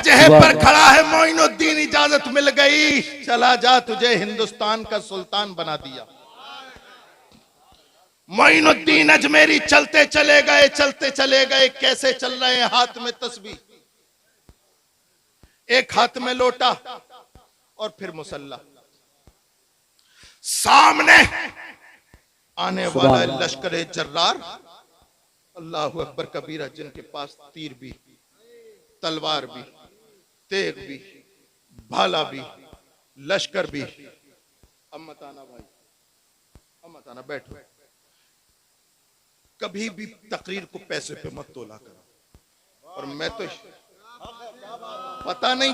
वजह पर खड़ा है मोइनुद्दीन, इजाजत मिल गई, चला जा, तुझे हिंदुस्तान का सुल्तान बना दिया। मोइनुद्दीन अजमेरी चलते चले गए, चलते चले गए। कैसे चल रहे हैं? हाथ में तस्बीह, एक हाथ में लोटा और फिर मुसल्ला। सामने आने वाला लश्कर जर्रार, अल्लाहु अकबर कबीरा, जिनके पास तीर भी, तलवार भी, तेग भी, भाला भी, लश्कर भी। अम्मत आना भाई, अम्मत आना, बैठो। कभी भी तकरीर को पैसे पे मत तोला करो। और मैं तो पता नहीं,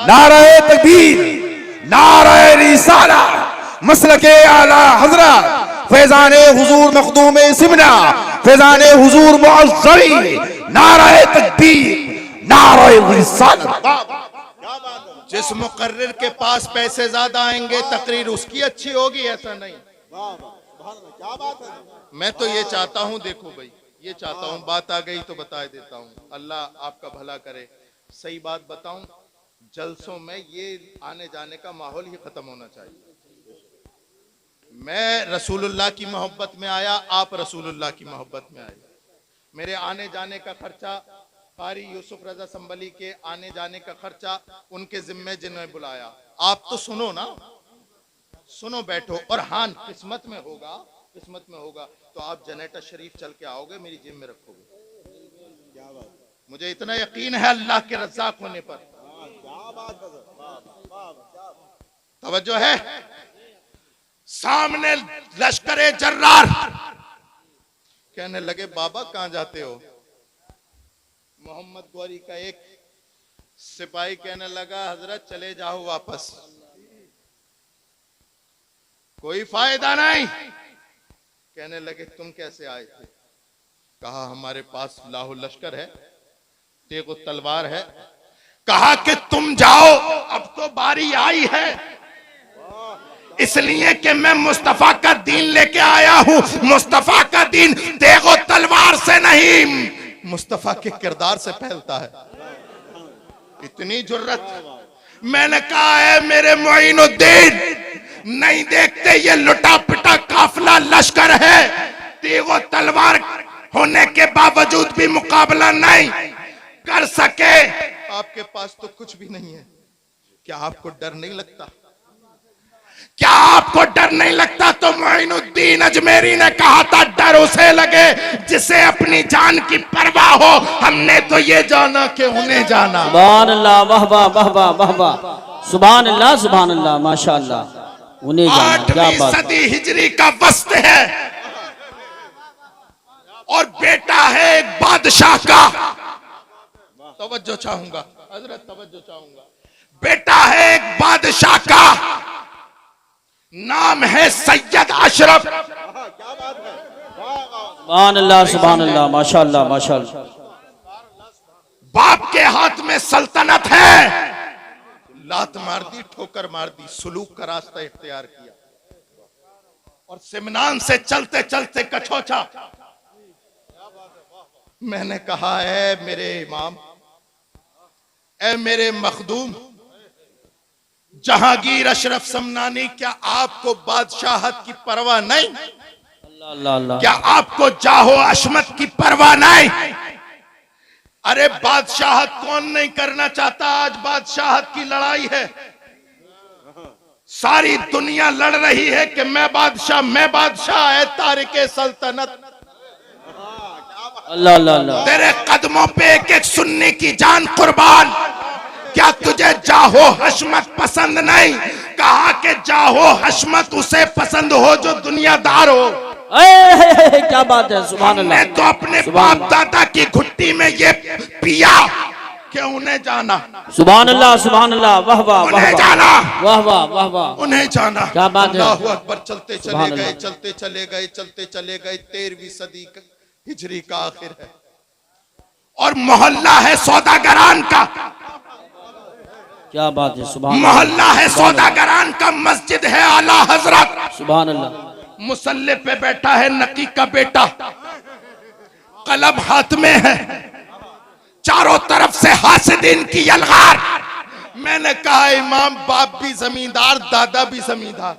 नारे तकबीर, नारे रिसाला, मसलके आला हजरत, फैजाने हुजूर मखदूम सिमना, फैजाने हुजूर मुअज़्ज़री, नारे तकबीर, नारे रिसाला। जिस मुकर्रिर के पास पैसे ज्यादा आएंगे तकरीर उसकी अच्छी होगी, ऐसा नहीं। क्या बात है? मैं तो ये चाहता हूं, देखो भाई, ये चाहता हूं, बात आ गई तो बता देता हूं, अल्लाह आपका भला करे। सही बात बताऊं, जलसों में ये आने जाने का माहौल ही खत्म होना चाहिए। मैं रसूलुल्लाह की मोहब्बत में आया, आप रसूलुल्लाह की मोहब्बत में आए। मेरे आने जाने का खर्चा, कारी यूसुफ रजा संबली के आने जाने का खर्चा उनके जिम्मे जिन्हें बुलाया। आप तो सुनो ना, सुनो, बैठो। और हाँ, किस्मत में होगा, किस्मत में होगा तो आप जनरेटर शरीफ चल के आओगे, मेरी जेब में रखोगे। क्या बात? मुझे इतना यकीन है अल्लाह के रज़्ज़ाक़ होने पर। क्या बात है? तवज्जो है? सामने लश्करे जर्रार कहने लगे, बाबा कहां जाते हो? मोहम्मद गौरी का एक सिपाही कहने लगा, हजरत चले जाओ वापस, कोई फायदा नहीं। कहने लगे, तुम कैसे आए थे? कहा, हमारे पास लाहौ लश्कर है, तेगो तलवार है। कहा कि तुम जाओ, अब तो बारी आई है, इसलिए कि मैं मुस्तफा का दीन लेके आया हूं। मुस्तफा का दीन तेगो तलवार से नहीं, मुस्तफा के किरदार से फैलता है। इतनी जुर्रत। मैंने कहा है मेरे मोइनुद्दीन, नहीं देखते ये लुटा पिटा काफिला लश्कर है, तेगो तलवार होने के बावजूद भी मुकाबला नहीं कर सके। आपके पास तो कुछ भी नहीं है, क्या आपको डर नहीं लगता? क्या आपको डर नहीं लगता? तो मोइनुद्दीन अजमेरी ने कहा था, डर उसे लगे जिसे अपनी जान की परवाह हो। हमने तो ये जाना कि उन्हें जाना। सुभान अल्लाह, वाह वाह वाह वाह वाह वाह, सुभान अल्लाह, सुभान अल्लाह, माशाअल्लाह, उन्हें जाना। क्या 8वीं बात? सदी हिजरी का वस्त है और बेटा है एक बादशाह का। तवज्जो चाहूंगा हजरत, तवज्जो चाहूंगा। बेटा है एक बादशाह का, नाम है सैयद अशरफ। क्या बात है? सुभान अल्लाह, सुभान अल्लाह, माशाअल्लाह, माशाअल्लाह। बाप के हाथ में सल्तनत है, लात मार दी, ठोकर मार दी, सुलूक का रास्ता इख्तियार किया और सिमनान से चलते चलते कछोचा। मैंने कहा, है मेरे इमाम, ए मेरे मखदूम जहांगीर अशरफ समनानी, क्या आपको बादशाहत की परवाह नहीं? अल्लाह अल्लाह, क्या आपको जाहो अशमत की परवाह नहीं? अरे बादशाहत कौन नहीं करना चाहता? आज बादशाहत की लड़ाई है, सारी दुनिया लड़ रही है कि मैं बादशाह, मैं बादशाह। है तारिके सल्तनत, अल्लाह अल्लाह अल्लाह, तेरे कदमों पे एक एक सुन्नी की जान कुर्बान। क्या तुझे जाहो हशमत पसंद नहीं? कहा कि जाहो हशमत उसे पसंद हो जो दुनियादार हो। क्या बात है? सुभान अल्लाह। मैं तो अपने बाप दादा की घुट्टी में ये पिया कि उन्हें जाना। सुभान अल्लाह, सुभान अल्लाह, वाह वाह वाह उन्हें जाना, वाह वाह वाह वाह, उन्हें जाना। क्या बात है? अल्लाहु अकबर। चलते चले सुभान गए, अल्लाह। चलते चले गए, चलते चले गए। 13वीं सदी हिजरी का आखिर है और मोहल्ला है सौदागरान का। क्या बात है? सुभान मोहल्ला है सौदागरान का, मस्जिद है आला हजरत। सुभान अल्लाह। मुसल्ले पे बैठा है नकी का बेटा, कलम हाथ में है, चारों तरफ से हासिद दिन की यलगार। मैंने कहा इमाम बाप भी जमींदार, दादा भी जमींदार,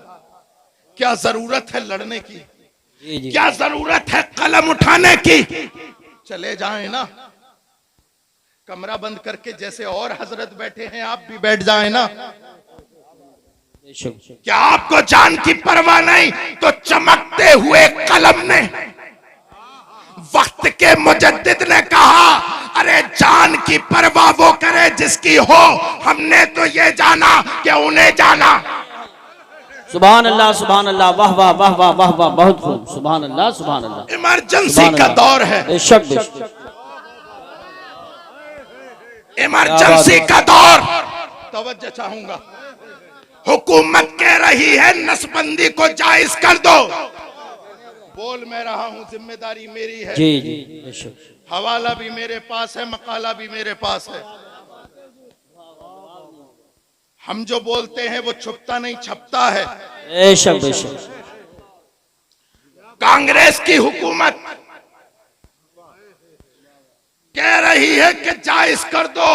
क्या जरूरत है लड़ने की? क्या जरूरत है कलम उठाने की? चले जाएं ना, कमरा बंद करके जैसे और हजरत बैठे हैं आप भी बैठ जाएं ना। क्या आपको जान की परवाह नहीं? तो चमकते हुए कलम ने, वक्त के मुजद्दिद ने कहा, अरे जान की परवाह वो करे जिसकी हो, हमने तो ये जाना कि उन्हें जाना। सुभान अल्लाह, सुभान अल्लाह, वाह वाह वाह वाह वाह वाह, बहुत खूब, सुभान अल्लाह, सुभान अल्लाह। इमरजेंसी का दौर है, बेशक बेशक, इमरजेंसी का दौर। तवज्जो चाहूंगा, हुकूमत कह रही है नसबंदी को जायज कर दो। बोल मैं रहा हूं, जिम्मेदारी मेरी है। जी जी बेशक, हवाला भी मेरे पास है, मकाला भी मेरे पास है। हम जो बोलते हैं वो छुपता नहीं, छपता है। बेशक बेशक, कांग्रेस की हुकूमत कह रही है कि जायज कर दो,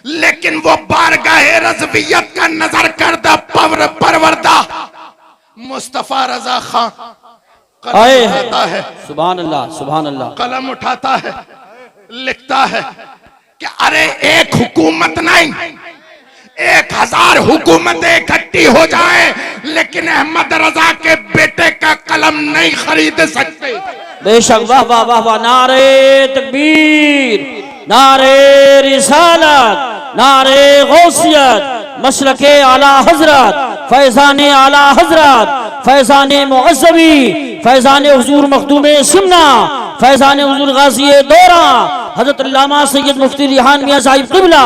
लेकिन वो बारगाहे रज़वियत का नजर करदा परवरदा मुस्तफा रजा खान कलम उठाता है। सुभान अल्लाह, सुभान अल्लाह, कलम उठाता है, लिखता है कि अरे एक हुकूमत नहीं, 1000 हुकूमतें इकट्ठी हो जाए, लेकिन अहमद रजा के बेटे का कलम नहीं खरीद सकते। बेशक, वाह वाह वाह वाह, नारे तकबीर, नारे रिसालत, नारे गौसियत, मसलके आला हजरत, फैजाने आला हजरत, फैजाने मुअज़्ज़बी, फैजाने हुजूर मखदूमे सिमना, फैजाने हुजूर गाज़ी दौरा, हजरत अल्लामा सैयद मुफ्ती रिहान मियां साहिब क़िबला,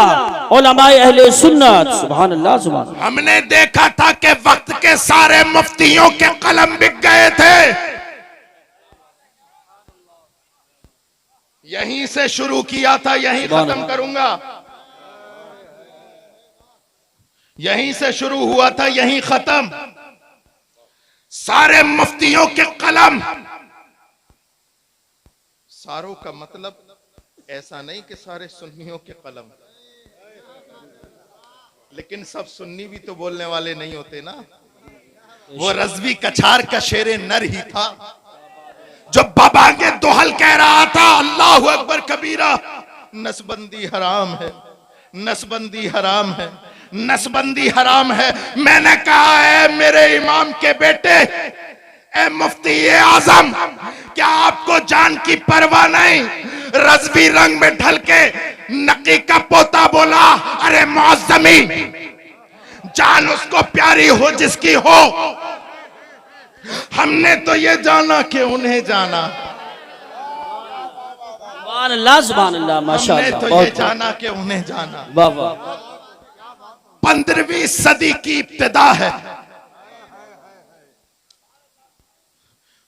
उलमाए अहले सुन्नत। सुभान अल्लाह, सुभान अल्लाह। हमने देखा था कि वक्त के सारे मुफ्तियों के कलम बिक गए थे। यहीं से शुरू किया था, यहीं खत्म करूंगा। यहीं से शुरू हुआ था, यहीं खत्म। सारे मुफ्तियों के कलम, सारों का मतलब ऐसा नहीं कि सारे सुन्नियों के कलम, लेकिन सब सुन्नी भी तो बोलने वाले नहीं होते ना। वो रज़वी कछार का शेरे नर ही था जो बाबांगे दोहल कह रहा था, अल्लाहु अकबर कबीरा, नसबंदी हराम है, नसबंदी हराम है, नसबंदी हराम है। मैंने कहा है मेरे इमाम के बेटे, ए मुफ्ती आजम, क्या आपको जान की परवाह नहीं? रज़वी रंग में ढल के नकी का पोता बोला, अरे मुअज़्ज़मी, जान उसको प्यारी हो जिसकी हो, हमने तो ये जाना कि उन्हें जाना। सुभान अल्लाह, सुभान अल्लाह, माशाअल्लाह, हमने तो ये जाना कि उन्हें जाना। वाह वाह, 15वीं सदी की इब्तिदा है,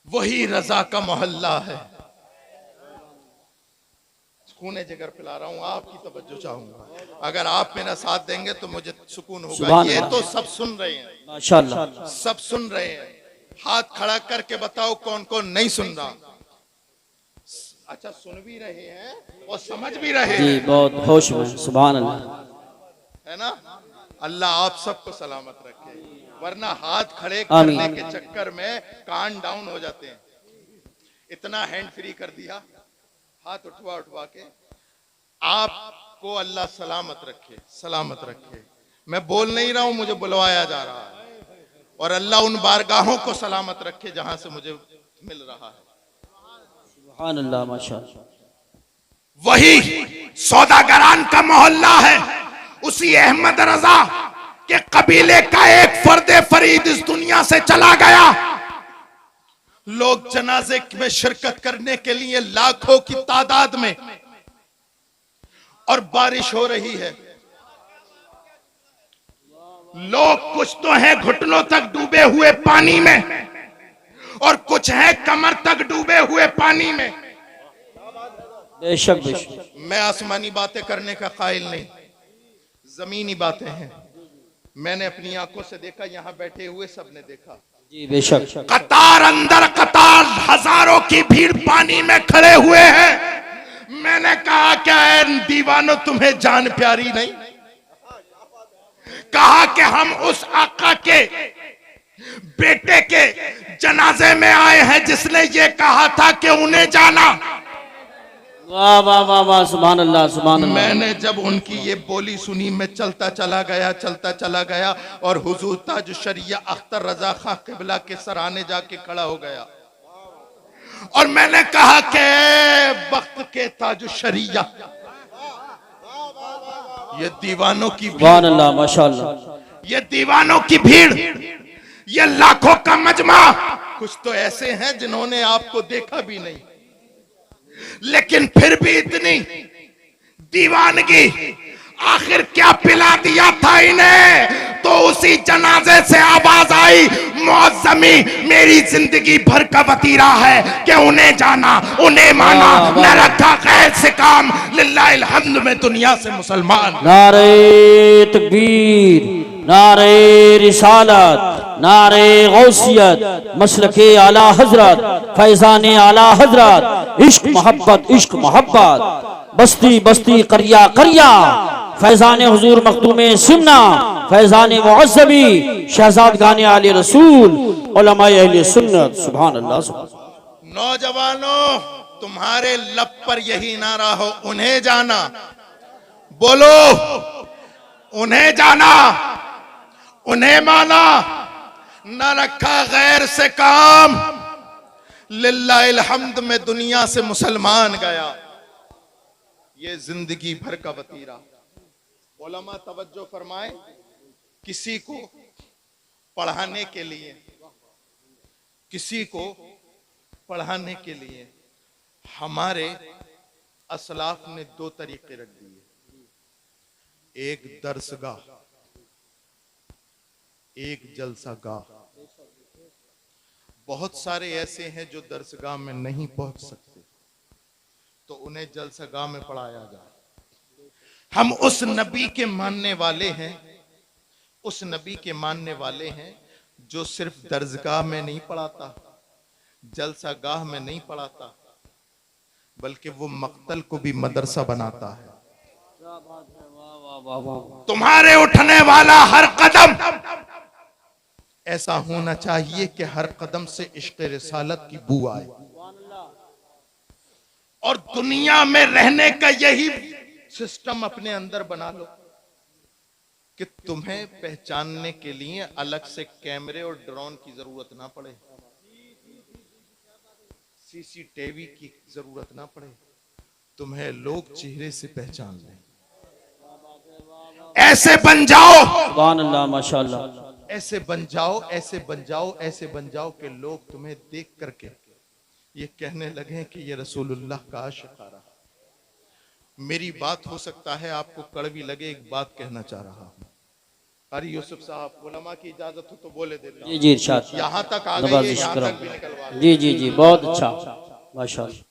वही रजा का मोहल्ला है। सुकून जिगर पिला रहा हूं, आपकी तवज्जो चाहूंगा। अगर आप मेरा साथ देंगे तो मुझे सुकून होगा। ये तो सब सुन रहे हैं, माशाअल्लाह, सब सुन रहे हैं। हाथ खड़ा करके बताओ कौन कौन नहीं सुन रहा। अच्छा, सुन भी रहे हैं और समझ भी रहे जी, हैं, बहुत होश में, सुभान अल्लाह। है ना? अल्लाह आप सबको सलामत रखे, वरना हाथ खड़े आमीन। करने के चक्कर में कान डाउन हो जाते हैं। इतना हैंड फ्री कर दिया, हाथ उठवा उठवा के। आपको अल्लाह सलामत रखे, सलामत रखे। मैं बोल नहीं रहा हूं, मुझे बुलवाया जा रहा है। और अल्लाह उन बारगाहों को सलामत रखे जहां से मुझे मिल रहा है। सुभान अल्लाह, माशाअल्लाह। वही सौदागरान का मोहल्ला है, उसी अहमद रजा के कबीले का एक फर्दे फरीद इस दुनिया से चला गया। लोग जनाजे में शिरकत करने के लिए लाखों की तादाद में, और बारिश हो रही है। लोग कुछ तो हैं घुटनों तक डूबे हुए पानी में, और कुछ हैं कमर तक डूबे हुए पानी में। बेशक बेशक, मैं आसमानी बातें करने का कायल नहीं, जमीनी बातें हैं। मैंने अपनी आंखों से देखा, यहां बैठे हुए सबने देखा। जी बेशक, कतार अंदर कतार, हजारों की भीड़ पानी में खड़े हुए हैं। मैंने कहा क्या है दीवानों, तुम्हें जान प्यारी नहीं? कहा कि हम उस आका के बेटे के जनाजे में आए हैं जिसने ये कहा था कि उन्हें जाना। वाह वाह वाह वाह, सुभान अल्लाह सुभान अल्लाह। मैंने जब उनकी ये बोली सुनी, मैं चलता चला गया और हुजूर ताज शरिया अख्तर रजा खां किबला के सराने जाके खड़ा हो गया और मैंने कहा कि वक्त के ताज शरिया, ये दीवानों की सुभान अल्लाह माशाअल्लाह। ये दीवानों की भीड़, ये लाखों का मजमा, कुछ तो ऐसे हैं जिन्होंने आपको देखा भी नहीं, लेकिन फिर भी इतनी दीवानगी, आखिर क्या पिला दिया था इन्हें? तो उसी जनाजे से आवाज आई, मौजमी मेरी जिंदगी भर का वतीरा है कि उन्हें जाना, उन्हें माना, न रखा गैर से काम, लिल्लाहिल हम्द में दुनिया से मुसलमान। नारे तकबीर, नारे रिसालत, नारे गौसियत, मसलके आला हजरत, फैजाने आला हजरत, इश्क मोहब्बत, बस्ती बस्ती करिया करिया, फैजाने हुजूर मखदूमे सिमना, फैजाने मुअज़्ज़बी, शहजाद गाने आले रसूल, उलमाए अहले सुन्नत। सुभान अल्लाह सुभान। नौजवानों, तुम्हारे लब पर यही नारा हो, उन्हें जाना, बोलो उन्हें जाना, उन्हें माना, न रखा गैर से काम, लिल्लाहिल हम्द में दुनिया से मुसलमान गया। ये जिंदगी भर का वतीरा। उलमा तवज्जो फरमाए, किसी को पढ़ाने के लिए, किसी को पढ़ाने के लिए हमारे असलाफ ने दो तरीके रख दिए, एक दर्सगाह, एक जलसागाह। बहुत सारे ऐसे हैं जो दर्सगाह में नहीं पहुंच सकते, तो उन्हें जलसागाह में पढ़ाया जाए। हम उस नबी के मानने वाले हैं, उस नबी के मानने वाले हैं जो सिर्फ दर्सगाह में नहीं पढ़ाता, जलसागाह में नहीं पढ़ाता, बल्कि वो मक्तल को भी मदरसा बनाता है। तुम्हारे उठने वाला हर कदम ऐसा होना चाहिए कि हर कदम से इश्क रिसालत की बू आए, और दुनिया में रहने का यही सिस्टम अपने अंदर बना लो कि तुम्हें पहचानने के लिए अलग से कैमरे और ड्रोन की जरूरत ना पड़े, सीसीटीवी की जरूरत ना पड़े, तुम्हें लोग चेहरे से पहचान लें। ऐसे बन जाओ, सुभान अल्लाह माशाअल्लाह। ऐसे बन जाओ, ऐसे बन जाओ, ऐसे बन जाओ कि लोग तुम्हें देख करके ये कहने लगे कि ये रसूलुल्लाह का आशिकारा। मेरी बात हो सकता है आपको कड़वी लगे, एक बात कहना चाह रहा हूं। अरे यूसुफ साहब, उलमा की इजाजत हो तो बोले देना। जी जी इरशाद। यहां तक आ नवाज़ गई है, यहां शुक्र। तक भी निकलवा दो। जी जी जी बहुत अच्छा माशाअल्लाह।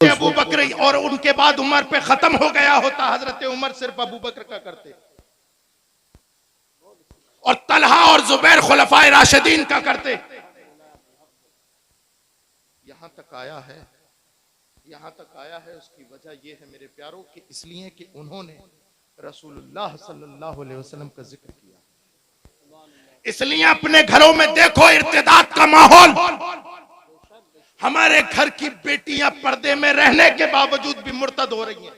अबू बकर और उनके बाद उमर पे खत्म हो गया होता, हजरत उमर सिर्फ अबू बकर का करते और तलहा और जुबैर खुलफाए राशिदीन का करते। यहां तक आया है, यहां तक आया है। उसकी वजह यह है मेरे प्यारों कि इसलिए कि उन्होंने रसूलुल्लाह सल्लल्लाहु अलैहि वसल्लम का जिक्र किया। इसलिए अपने घरों में देखो इर्तिदाद का माहौल। हमारे घर की बेटियां पर्दे में रहने के बावजूद भी मुर्तद हो रही हैं।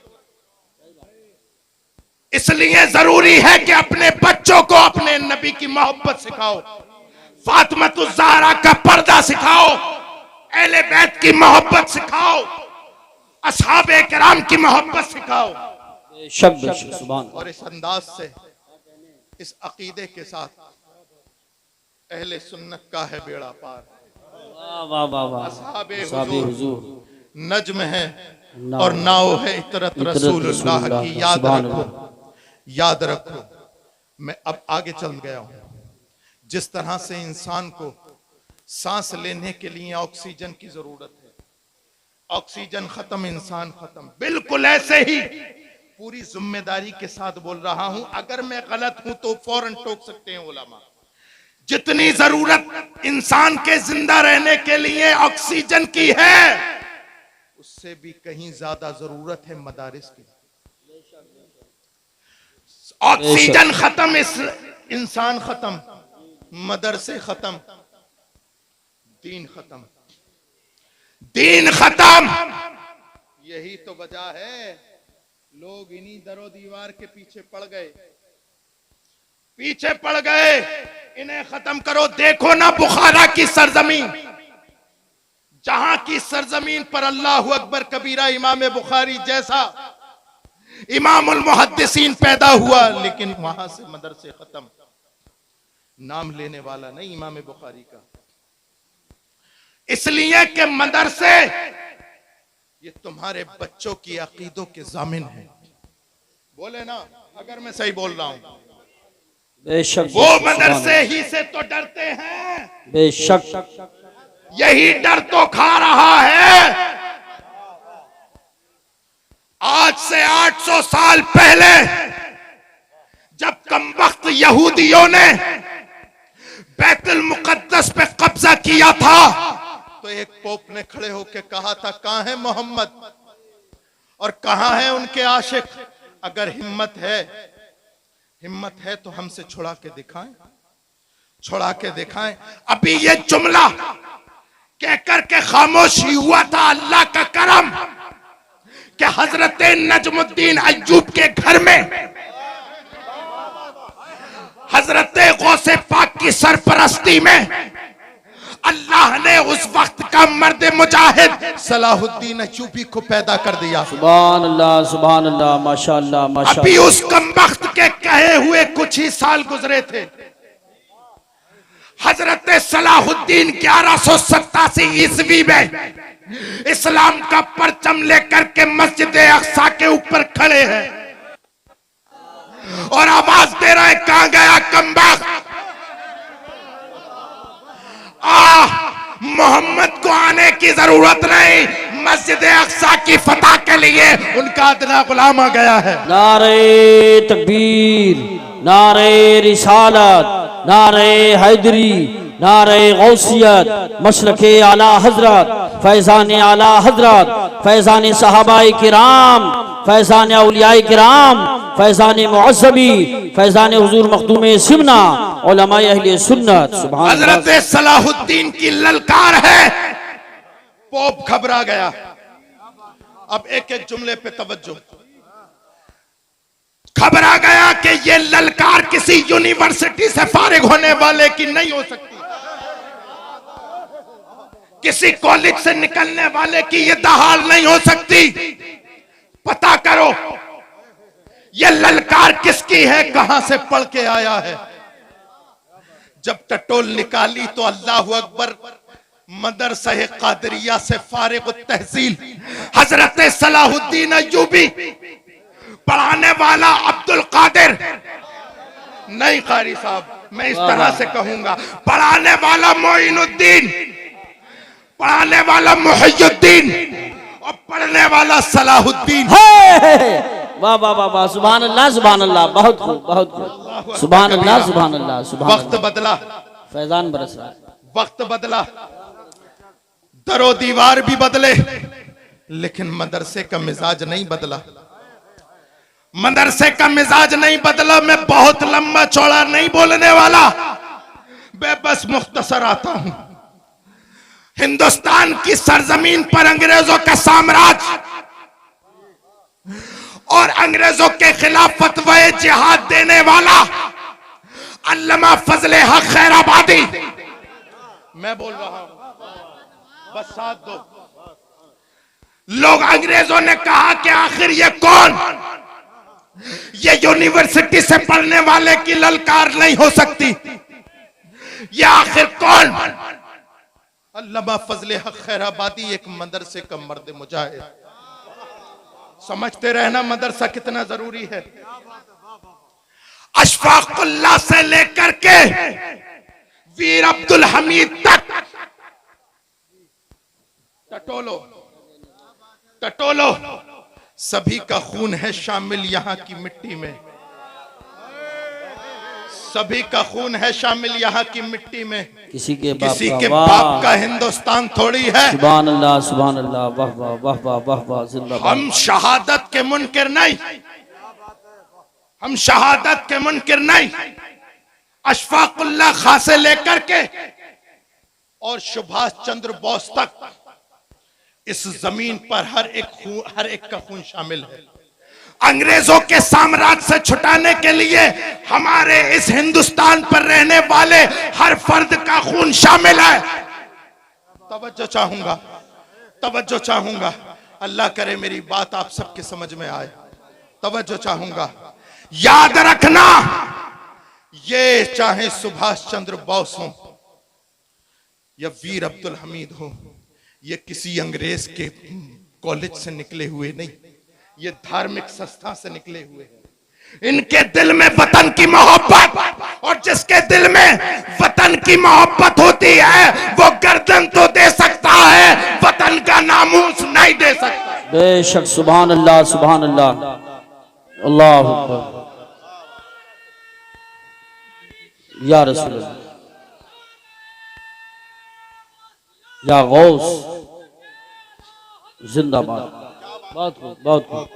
इसलिए जरूरी है कि अपने बच्चों को अपने नबी की मोहब्बत सिखाओ, फातिमातुज़ ज़हरा का पर्दा सिखाओ, अहले बैत की मोहब्बत सिखाओ, असहाबे किराम की मोहब्बत सिखाओ। बेशक सुभान और इस अंदाज से, इस अकीदे के साथ अहले सुन्नत का है बेड़ा पार। वाह वाह वाह। असहाबे साबे हुजूर हुजूर नज्म है और नाव है इतरत रसूलुल्लाह की। याद रखो, याद रखो। मैं अब आगे चल गया हूं। जिस तरह से इंसान को सांस लेने के लिए ऑक्सीजन की जरूरत है, ऑक्सीजन खत्म, इंसान खत्म। बिल्कुल ऐसे ही पूरी जिम्मेदारी के साथ बोल रहा हूं। अगर मैं गलत हूं तो फौरन टोक सकते हैं उलमा। जितनी जरूरत इंसान के जिंदा रहने के लिए ऑक्सीजन की है, उससे भी कहीं ज्यादा जरूरत है मदारिस की। ऑक्सीजन खत्म, इस इंसान खत्म, मदरसे खत्म, दीन खत्म, दीन खत्म। यही तो वजह है लोग इन्हीं दरो दीवार के पीछे पड़ गए, पीछे पड़ गए। इन्हें खत्म करो। देखो ना बुखारा की सरजमीन, जहां की सरजमीन पर अल्लाह अकबर कबीरा इमाम बुखारी जैसा इमामुल मुहद्दिसीन पैदा हुआ, लेकिन वहां से मदरसे खत्म। नाम लेने वाला नहीं इमाम बुखारी का, इसलिए कि मदरसे ये तुम्हारे बच्चों की अकीदों के जामिन है। बोले ना अगर मैं सही बोल रहा हूं। बेशक वो मदरसे ही से तो डरते हैं। बेशक यही डर तो खा रहा है। आज से 800 साल पहले जब कमबख्त यहूदियों ने बैतुल मुकद्दस पे कब्जा किया था, तो एक पोप ने खड़े होकर कहा था, कहां है मोहम्मद और कहां है उनके आशिक? अगर हिम्मत है तो हमसे छुड़ा के दिखाएं, छुड़ा के दिखाएं। अभी ये जुमला कहकर के खामोशी हुआ था। अल्लाह का करम कि हजरत नजमुद्दीन अय्यूब के घर में हजरत गौसे पाक की सरपरस्ती में अल्लाह ने उस वक्त का मर्द मुजाहिद सलाहुद्दीन अय्यूबी को पैदा कर दिया। सुभान अल्लाह, माशाअल्लाह माशाअल्लाह। अभी उस कमबख्त के कहे हुए कुछ ही साल गुजरे थे। हजरत सलाहुद्दीन 1187 ईस्वी में इस्लाम का परचम लेकर के मस्जिद अक्सा के ऊपर खड़े हैं और आवाज दे रहा है, कहां गया कमबख्त? मोहम्मद को आने की जरूरत नहीं, मस्जिद अक्सा की फतह के लिए उनका अदना गुलाम आ गया है। नारे तकबीर, नारे रिसालत, नारे हैदरी, नारे गौसियत, मसलके आला हजरत, फैजान आला हजरत, फैजान सहाबाए किराम, फैजान औलियाए किराम, फैजान मुअज़्ज़बी, फैजान हुजूर मखदूम सिमना, उलमाए अहले सुन्नत। सुभान अल्लाह। हजरत सलाहुद्दीन की ललकार है। पोप घबरा गया। अब एक एक जुमले पे तवज्जो। घबरा गया कि ये ललकार किसी यूनिवर्सिटी से फारिग होने वाले की नहीं हो सकती, किसी कॉलेज से निकलने वाले की ये दहाड़ नहीं हो सकती। पता करो ये ललकार किसकी है, कहां से पढ़ के आया है। जब टटोल निकाली तो अल्लाह अकबर, मदरसा कादरिया से फारिग तहसील हजरत सलाहुद्दीन अय्यूबी, पढ़ाने वाला अब्दुल कादिर, नहीं कारी साहब मैं इस तरह से कहूंगा, पढ़ाने वाला मोइनुद्दीन, पढ़ाने वाला मुहियुद्दीन और पढ़ने वाला सलाहुद्दीन। वाह वाह वाह वाह, सुभान अल्लाह सुभान अल्लाह। बहुत खूब बहुत खूब, सुभान अल्लाह सुभान अल्लाह सुभान। वक्त बदला, फैजान बरस रहा है। वक्त बदला, दरो दीवार भी बदले, लेकिन मदरसे का मिजाज नहीं बदला। मदरसे का मिजाज नहीं बदला। मैं बहुत लंबा चौड़ा नहीं बोलने वाला, मैं बस मुख्तसर आता हूं। हिंदुस्तान की सरजमीन पर अंग्रेजों का साम्राज्य और अंग्रेजों के खिलाफ फतवाए जिहाद देने वाला अल्लामा फजले हक खैराबादी, मैं बोल रहा हूं, बस साथ दो। लोग अंग्रेजों ने कहा कि आखिर ये कौन, ये यूनिवर्सिटी से पढ़ने वाले की ललकार नहीं हो सकती, ये आखिर कौन? अल्लामा फजले हक खैराबादी एक मदरसे का मर्द मुजाहिद। समझते रहना मदरसा कितना जरूरी है। अशफाकुल्लाह से लेकर के वीर अब्दुल हमीद तक, टटोलो सभी का खून है शामिल यहां की मिट्टी में, सभी का खून है शामिल यहाँ की मिट्टी में। किसी के बाप का हिंदुस्तान थोड़ी है। सुभान अल्लाह, सुभान अल्लाह, वाह वाह वाह वाह वाह वाह, जिंदाबाद। हम शहादत के मुनकिर नहीं, हम शहादत के मुनकिर नहीं। अशफाकुल्लाह खां से लेकर के और सुभाष चंद्र बोस तक इस जमीन पर हर एक का खून शामिल है। अंग्रेजों के साम्राज्य से छुटाने के लिए हमारे इस हिंदुस्तान पर रहने वाले हर फर्द का खून शामिल है। तवज्जो चाहूंगा, अल्लाह करे मेरी बात आप सबके समझ में आए। तवज्जो चाहूंगा, याद रखना, ये चाहे सुभाष चंद्र बोस हो या वीर अब्दुल हमीद हो, ये किसी अंग्रेज के कॉलेज से निकले हुए नहीं, ये धार्मिक संस्था से निकले हुए हैं। इनके दिल में वतन की मोहब्बत, और जिसके दिल में वतन की मोहब्बत होती है वो गर्दन तो दे सकता है, वतन का नामूस नहीं दे सकता। बेशक, सुभान अल्लाह, सुभान अल्लाह, अल्लाह अकबर, या रसूल अल्लाह, या गौस, जिंदाबाद। बहुत खूब, बहुत खूब।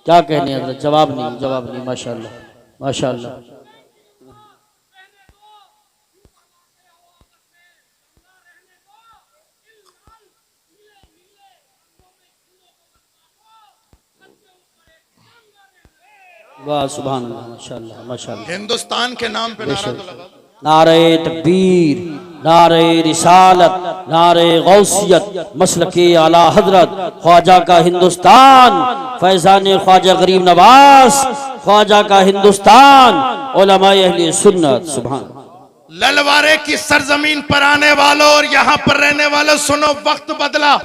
क्या कहने हजरत, जवाब नहीं, माशाअल्लाह, माशाअल्लाह। वाह, सुभान अल्लाह, माशाअल्लाह, माशाअल्लाह। हिंदुस्तान के नाम पे नारा तो लगा। नारे तकबीर, नारे रिसालत, नारे गौसियत, मसलके आला हजरत, ख्वाजा का हिंदुस्तान, फैजान ख्वाजा गरीब नवाज, ख्वाजा का हिंदुस्तान, उलमाए अहले सुन्नत। सुभान। ललवारे की सरजमीन पर आने वालों और यहाँ पर रहने वालों, सुनो, वक्त बदला,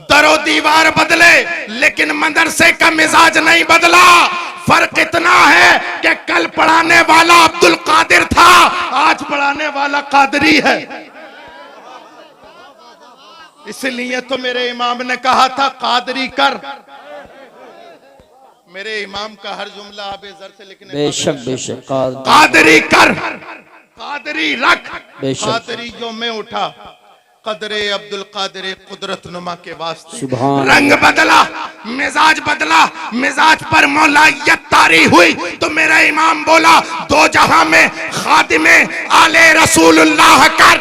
दरो दीवार बदले, लेकिन मदरसे का मिजाज नहीं बदला। फर्क इतना है कि कल पढ़ाने वाला अब्दुल कादिर था, आज पढ़ाने वाला कादरी है। इसलिए तो मेरे इमाम ने कहा था कादरी कर। मेरे इमाम का हर जुमला आबे जर से लिखने, बेशक बेशक, कादरी कर, कादरी रख, बेशक। कादरी जो मैं उठा, कदरे अब्दुल कादिर कुदरत नुमा के वास्ते। सुभान। रंग बदला, मिजाज बदला, मिजाज पर मौलाइयत तारी हुई तो मेरा इमाम बोला, दो जहां में खादिमे आले रसूलुल्लाह कर।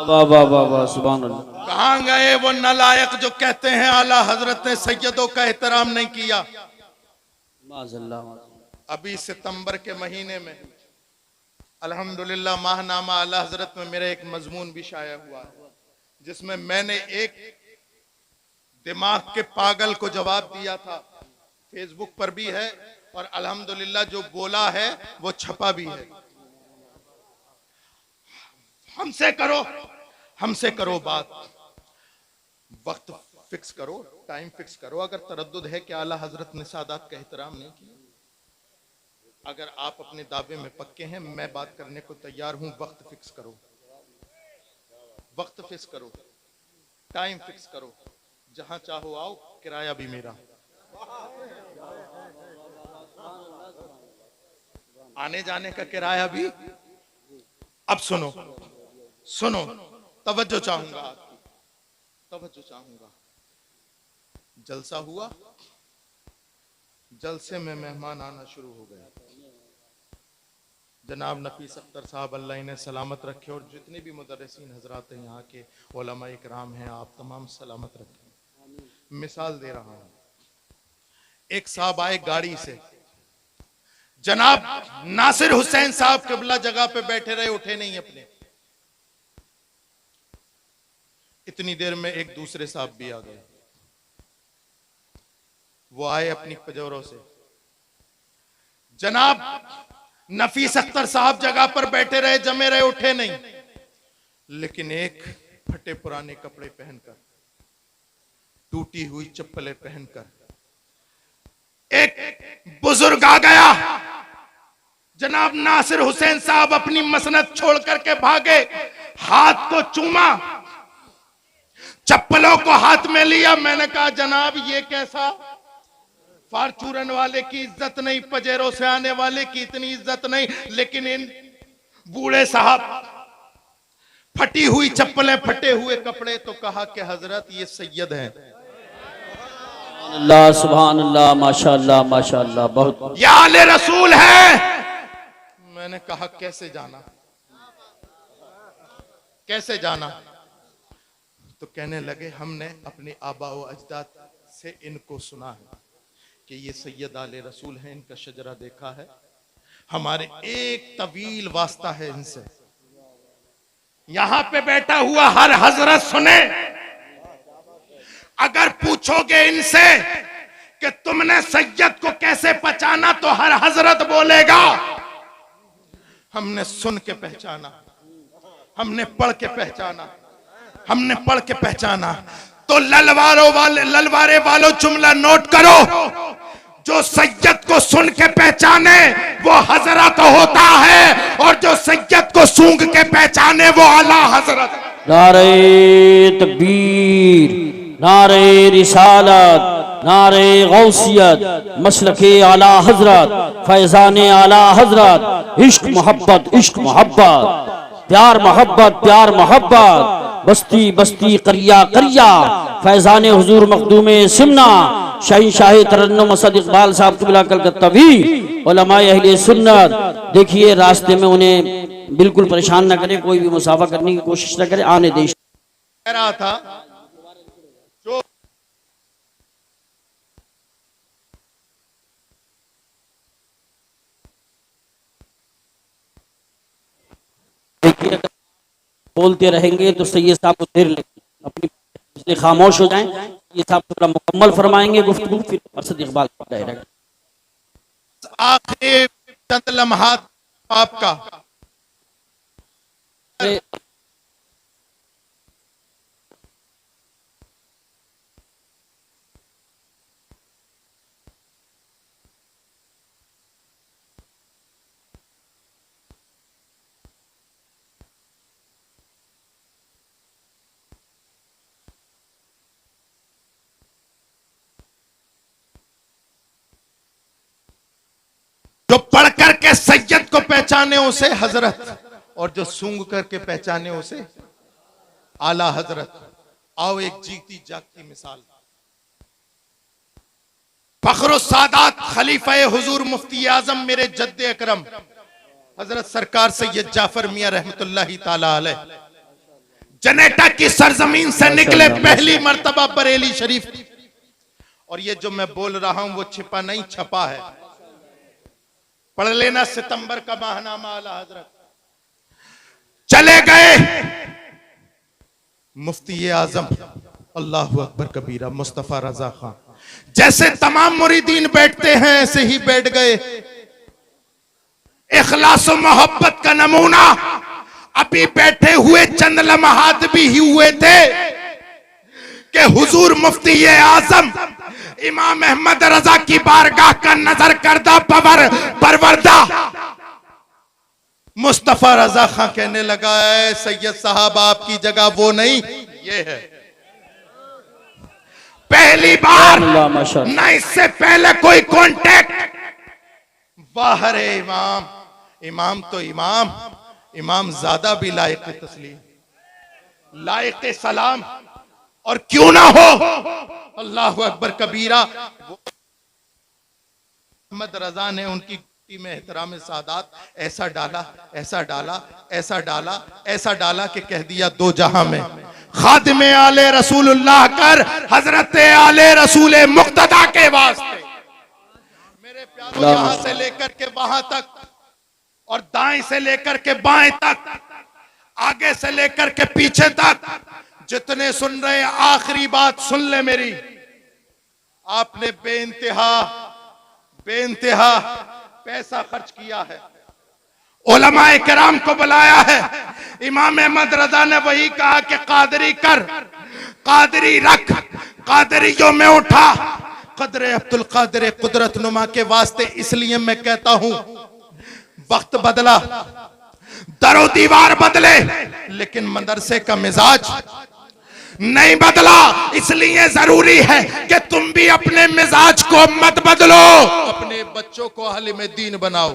वाह वाह वाह वाह, सुभान अल्लाह। कहां गए वो नालायक जो कहते हैं आला हजरत ने सैयदों का एहतराम नहीं किया। अभी सितंबर के महीने में अल्हम्दुलिल्लाह माहनामा आला हजरत में मेरा एक मजमून भी शाया हुआ है, जिसमें मैंने एक दिमाग के पागल को जवाब दिया था। फेसबुक पर भी है और अल्हम्दुलिल्लाह जो बोला है वो छपा भी है। हमसे करो बात, वक्त फिक्स करो, टाइम फिक्स करो। अगर तरद्दुद है कि आला हजरत ने सादात का एहतराम नहीं किया, अगर आप अपने दावे में पक्के हैं, मैं बात करने को तैयार हूं। वक्त फिक्स करो, वक्त फिक्स करो, टाइम फिक्स करो, जहां चाहो आओ, किराया भी मेरा, आने जाने का किराया भी। अब सुनो, तवज्जो चाहूंगा आपकी, तवज्जो चाहूंगा। जलसा हुआ, जलसे में मेहमान आना शुरू हो गए। जनाब नफीस अख्तर साहब अल्लाह इन्हें सलामत रखे, और जितने भी मुदर्रिसीन हजरात हैं, यहाँ के उलमा इकराम हैं, आप तमाम सलामत रखें। मिसाल दे रहा हूं, एक साहब आए गाड़ी से, जनाब नासिर हुसैन साहब किबला जगह पे बैठे रहे, उठे नहीं अपने। इतनी देर में एक दूसरे साहब भी आ गए। वो आए अपनी पजोरों से, जनाब नफीस अख्तर साहब जगह पर बैठे रहे, जमे रहे, उठे नहीं। लेकिन एक फटे पुराने कपड़े पहनकर, टूटी हुई चप्पलें पहनकर एक बुजुर्ग आ गया। जनाब नासिर हुसैन साहब अपनी मसनद छोड़ करके भागे, हाथ को चूमा, चप्पलों को हाथ में लिया। मैंने कहा जनाब ये कैसा, फार्चूरन वाले की इज्जत नहीं, पजेरों से आने वाले की इतनी इज्जत नहीं, लेकिन इन बूढ़े साहब फटी हुई चप्पलें, फटे हुए कपड़े। तो कहा कि हजरत ये सैयद हैं। अल्लाह सुभान अल्लाह, माशाअल्लाह माशाअल्लाह, बहुत या आले रसूल है। मैंने कहा कैसे जाना, कैसे जाना? तो कहने लगे हमने अपने आबा व अजदाद से इनको सुना है कि ये सैयद आले रसूल हैं, इनका शजरा देखा है, हमारे एक तवील वास्ता है इनसे। यहां पे बैठा हुआ हर हजरत सुने, अगर पूछोगे इनसे कि तुमने सैयद को कैसे पहचाना, तो हर हजरत बोलेगा हमने सुन के पहचाना, हमने पढ़ के पहचाना, हमने पढ़ के पहचाना। तो ललवारे वालों जुमला नोट करो, जो सैयद को सुन के पहचाने वो हजरत होता है, और जो सैयद को सूंघ के पहचाने वो आला हजरत। नारे तकबीर, नारे रिसालत, नारे गौसियत, मसलके आला हजरत, फैजाने आला हजरत, इश्क मोहब्बत, इश्क मोहब्बत, प्यार मोहब्बत, प्यार मोहब्बत, बस्ती बस्ती करिया करिया, फैजाने हुजूर मखदूमे सिमना, शहंशाह तरन्नुम असद इकबाल साहब क़िबला कलकत्ता भी उलमाए अहले सुन्नत। देखिए रास्ते में उन्हें बिल्कुल परेशान न करें, कोई भी मुसाफा करने की कोशिश न करे, आने देश। कह रहा था जो देखिए अगर बोलते रहेंगे तो सैयद साहब को देर लगेगी, अपनी इसलिए खामोश हो जाएं। ये साहब थोड़ा मुकम्मल फरमाएंगे गुफ्तगू, फिर असद इकबाल डायरेक्ट। आखिरी चंद लम्हात आपका जो पढ़ करके सैयद को पहचाने उसे हजरत, और जो सूंघ करके पहचाने उसे आला हजरत। आओ एक जीती जागती मिसाल, फख्र सादात खलीफा हुजूर मुफ्ती आजम मेरे जद्दे अकरम हजरत सरकार सैयद जाफर मियां रहमतुल्लाही ताला अलैह जनेटा की सरजमीन से निकले पहली मर्तबा बरेली शरीफ। और ये जो मैं बोल रहा हूं वो छिपा नहीं छपा है, पढ़ लेना सितंबर का माहनामा आला हजरत। चले गए मुफ्ती आजम अल्लाहु अकबर कबीरा मुस्तफा रजा खान, जैसे तमाम मुरीदीन बैठते हैं ऐसे ही बैठ गए। इखलास और मोहब्बत का नमूना अभी बैठे हुए चंद लम्हात भी हुए थे कि हुजूर मुफ्ती आजम इमाम अहमद रजा की बारगाह का नजर करदा परवरदा मुस्तफा रजा खां कहने लगा है सैयद साहब आपकी जगह वो नहीं ये है। पहली बार ना इससे पहले कोई कांटेक्ट। बाहर है इमाम, इमाम तो इमाम, इमाम ज्यादा भी लायक तस्लीम, लायक सलाम, और क्यों ना हो, अल्लाह अकबर कबीरा। मोहम्मद रजा ने उनकी गुत्ती में एहतराम सादात ऐसा डाला, ऐसा डाला, ऐसा डाला, ऐसा डाला कि कह दिया दो जहां में खादिमे आले रसूलुल्लाह कर हजरत आले रसूल मुक्तदा के वास्ते। मेरे प्यारों, यहां से लेकर के वहां तक और दाएं से लेकर के बाएं तक, आगे से लेकर के पीछे तक, जितने सुन रहे हैं आखिरी बात सुन ले मेरी। आपने बेइंतहा पैसा खर्च किया है, उलमाए किराम को बुलाया है। इमाम अहमद रजा ने वही कहा कि कादरी कर, कादरी रख, कादरियों में उठा, कदरे अब्दुल कादिर कुदरत नुमा के वास्ते। इसलिए मैं कहता हूं वक्त बदला, दरो दीवार बदले, लेकिन मदरसे का मिजाज नहीं बदला। इसलिए जरूरी है कि तुम भी अपने मिजाज को मत बदलो। अपने बच्चों को आलिम दीन बनाओ,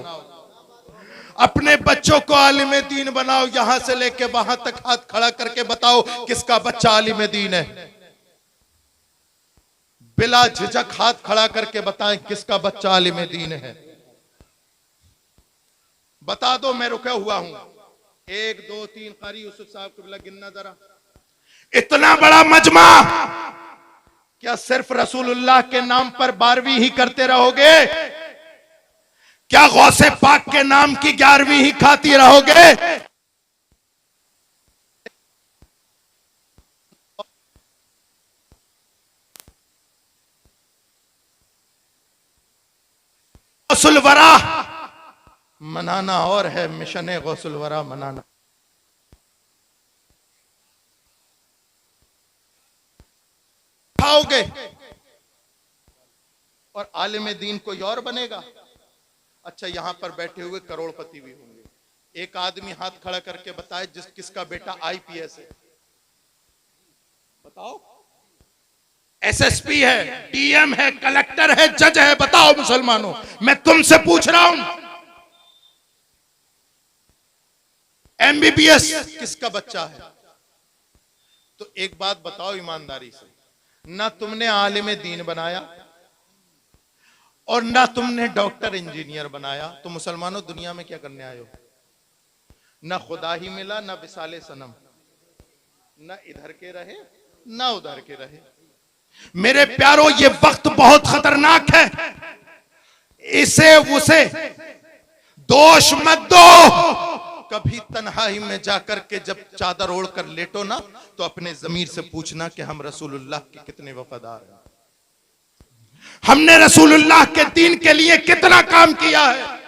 अपने बच्चों को आलिम दीन बनाओ। यहां से लेके वहां तक हाथ खड़ा करके बताओ किसका बच्चा आलिम दीन है। बिला झिझक हाथ खड़ा करके बताएं किसका बच्चा आलिम दीन है। बता दो, मैं रुका हुआ हूं। 1 2 3 कारी यूसुफ साहब को बिला गिनना जरा। इतना बड़ा मजमा, क्या सिर्फ रसूलुल्लाह के नाम पर 12वीं ही करते रहोगे? क्या गौसे पाक के नाम की 11वीं ही खाती रहोगे? गौसुल वरा मनाना और है, मिशन गौसुल वरा मनाना। खाओगे और आलिम दीन कोई और बनेगा। अच्छा, यहां पर बैठे हुए करोड़पति भी होंगे। एक आदमी हाथ खड़ा करके बताए किसका बेटा आईपीएस है। बताओ। एसएसपी है, डीएम है, कलेक्टर है, जज है। बताओ मुसलमानों, मैं तुमसे पूछ रहा हूं। एमबीबीएस किसका बच्चा है? तो एक बात बताओ ईमानदारी से, ना तुमने आलिम दीन बनाया और ना तुमने डॉक्टर इंजीनियर बनाया, तो मुसलमानों दुनिया में क्या करने आए हो? ना खुदा ही मिला, ना विसाले सनम, ना इधर के रहे ना उधर के रहे। मेरे प्यारों, ये वक्त बहुत खतरनाक है। इसे उसे दोष मत दो। कभी तन्हाई में जाकर के जब चादर ओढ़ कर लेटो ना, तो अपने जमीर से पूछना कि हम रसूलुल्लाह के कितने वफादार हैं, हमने रसूलुल्लाह के दीन के लिए कितना काम किया है।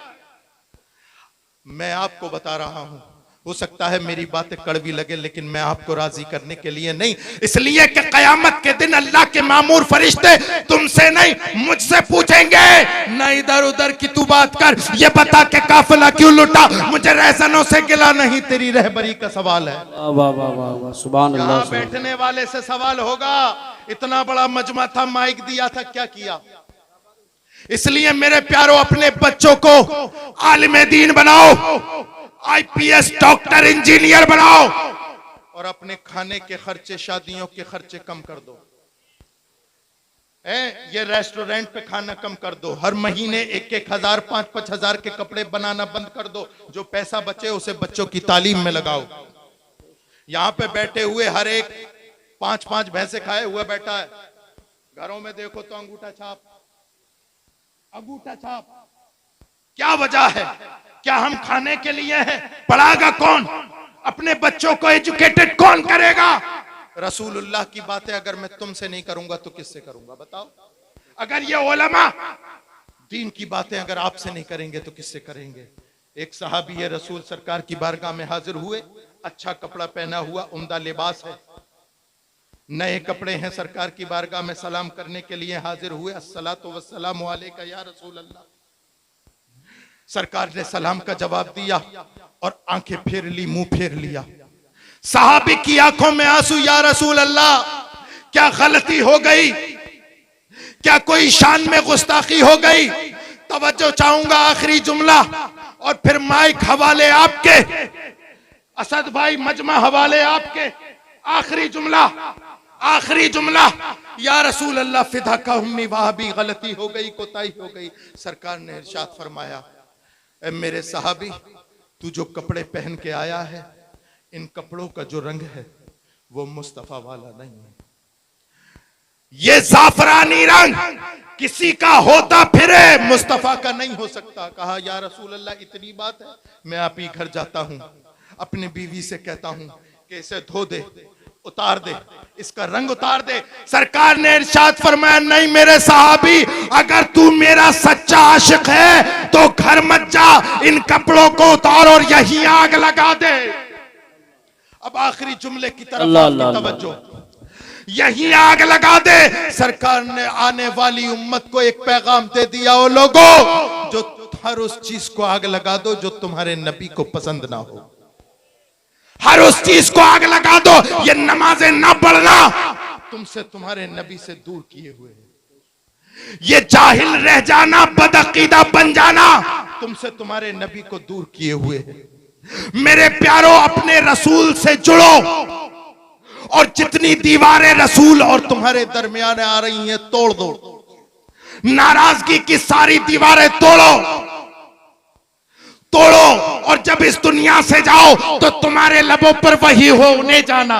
मैं आपको बता रहा हूं, हो सकता है मेरी बातें कड़वी लगे, लेकिन मैं आपको राजी करने के लिए नहीं, इसलिए कि कयामत के दिन अल्लाह के मामूर फरिश्ते तुमसे नहीं मुझसे पूछेंगे, ना इधर उधर की तू बात कर, ये बता के काफिला क्यों लुटा, मुझे रहसनों से गिला नहीं, तेरी रहबरी का सवाल है। वाह वाह वाह वाह, सुभान अल्लाह। यहां बैठने वाले से सवाल होगा। इतना बड़ा मजमा था, माइक दिया था, क्या किया? इसलिए मेरे प्यारों, अपने बच्चों को आलिम दीन बनाओ, आईपीएस डॉक्टर इंजीनियर बनाओ, और अपने खाने के खर्चे, शादियों के खर्चे कम कर दो। ये रेस्टोरेंट पे खाना कम कर दो। हर महीने 1,000 5,000 के कपड़े बनाना बंद कर दो। जो पैसा बचे उसे बच्चों की तालीम में लगाओ। यहां पे बैठे हुए हर एक 5-5 भैंसे खाए हुए बैठा है। घरों में देखो तो अंगूठा छाप, अंगूठा छाप। क्या वजह है? क्या हम खाने के लिए हैं? पढ़ागा कौन? अपने बच्चों को एजुकेटेड कौन करेगा? रसूलुल्लाह की बातें अगर मैं तुमसे नहीं करूंगा तो किससे करूंगा? बताओ। अगर ये उलमा दीन की बातें अगर आपसे नहीं करेंगे तो किससे करेंगे? एक सहाबी है, रसूल सरकार की बारगाह में हाजिर हुए, अच्छा कपड़ा पहना हुआ, उम्दा लिबास है, नए कपड़े हैं, सरकार की बारगाह में सलाम करने के लिए हाजिर हुए। अस्सलातु वस्सलामु अलैका या रसूल अल्लाह। सरकार ने सलाम का जवाब दिया और आंखें फेर ली, मुंह फेर लिया। सहाबी की आंखों में आंसू, या रसूल अल्लाह क्या गलती हो गई? क्या कोई शान में गुस्ताखी हो गई? तवज्जो चाहूंगा, आखिरी जुमला और फिर माइक हवाले आपके। असद भाई, मजमा हवाले आपके। आखिरी जुमला, आखिरी जुमला, या रसूल अल्लाह फिदा का उम्मी, वहां भी गलती हो गई, कोताही हो गई। सरकार ने इरशाद फरमाया, ए मेरे सहाबी, तू जो कपड़े पहन के आया है, इन कपड़ों का जो रंग है वो मुस्तफा वाला नहीं है। ये जाफरानी रंग किसी का होता फिरे, मुस्तफा का नहीं हो सकता। कहा, या रसूल अल्लाह इतनी बात है? मैं आप ही घर जाता हूं, अपनी बीवी से कहता हूं कि इसे धो दे, उतार दे, इसका रंग उतार दे। सरकार ने इरशाद फरमाया, नहीं मेरे सहाबी, अगर तू मेरा सच्चा आशिक है तो घर मत जा, इन कपड़ों को उतार और यही आग लगा दे। अब आखिरी जुमले की तरफ आपकी तवज्जो, यही आग लगा दे। सरकार ने आने वाली उम्मत को एक पैगाम दे दिया, ओ लोगों, जो हर उस चीज को आग लगा दो जो तुम्हारे नबी को पसंद ना हो। हर उस चीज को आग लगा दो, ये नमाजें ना पढ़ना तुमसे तुम्हारे नबी से दूर किए हुए है। ये जाहिल रह जाना, बदअकीदा बन जाना तुमसे तुम्हारे नबी को दूर किए हुए है। मेरे प्यारो, अपने रसूल से जुड़ो और जितनी दीवारें रसूल और तुम्हारे दरमियान आ रही हैं तोड़ दो। नाराजगी की सारी दीवारें तोड़ो और जब इस दुनिया से जाओ तो तुम्हारे लबों पर वही हो, उन्हें जाना,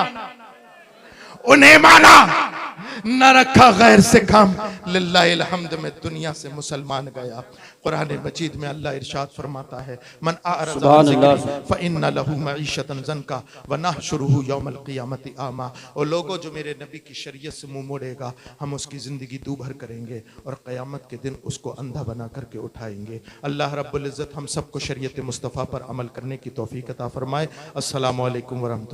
उन्हें माना, न रखा गैर से काम। लिल्लाहिल हम्द में दुनिया से मुसलमान गया। कुरान मजीद में अल्लाह इरशाद फरमाता है, मन आरज़ अन ज़िक्री फ़इन्न लहू मईशतन ज़नका व नहशुरुहु यौमल क़ियामति आमा। और लोगों, जो मेरे नबी की शरीयत से मुंह मोड़ेगा, हम उसकी ज़िंदगी दूभर करेंगे और क़यामत के दिन उसको अंधा बना करके उठाएंगे। अल्लाह रब्बुल इज़्ज़त हम सबको शरीयत मुस्तफ़ा पर अमल करने की तौफ़ीक़ अता फ़रमाए। अस्सलामु अलैकुम व रहमतुल्लाह।